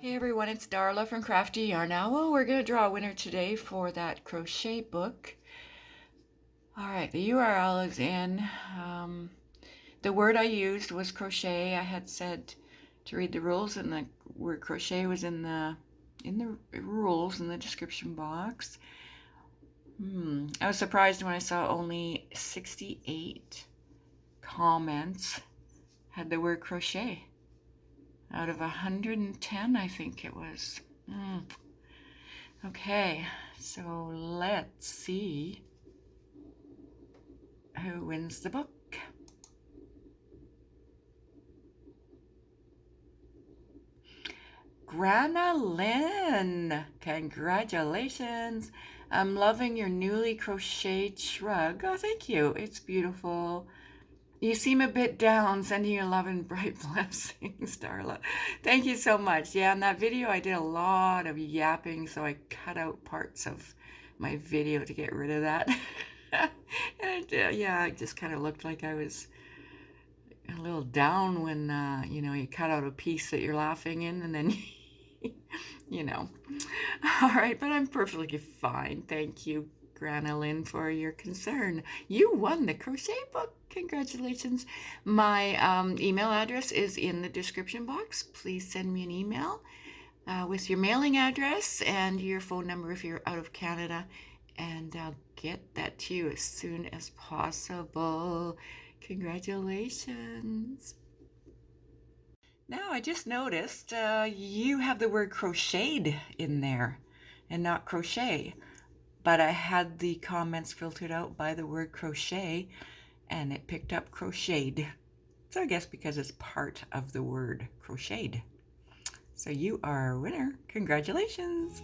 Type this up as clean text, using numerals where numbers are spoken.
Hey everyone, it's Darla from crafty.yarn.owl. We're going to draw a winner today for that crochet book. Alright, the URL is in. The word I used was crochet. I had said to read the rules, and the word crochet was in the rules in the description box. I was surprised when I saw only 68 comments had the word crochet. Out of 110, I think it was. Okay, so let's see who wins the book. Grana Lynn, congratulations. I'm loving your newly crocheted shrug. Oh, thank you. It's beautiful. You seem a bit down. Sending you love and bright blessings, Darla. Thank you so much. Yeah, in that video I did a lot of yapping, so I cut out parts of my video to get rid of that. And yeah, it just kind of looked like I was a little down when, you cut out a piece that you're laughing in, and then, All right, but I'm perfectly fine. Thank you, Grana Lynn, for your concern. You won the crochet book. Congratulations. My email address is in the description box. Please send me an email with your mailing address and your phone number if you're out of Canada, and I'll get that to you as soon as possible. Congratulations. Now, I just noticed you have the word crocheted in there and not crochet, but I had the comments filtered out by the word crochet and it picked up crocheted. So I guess because it's part of the word crocheted. So you are a winner. Congratulations.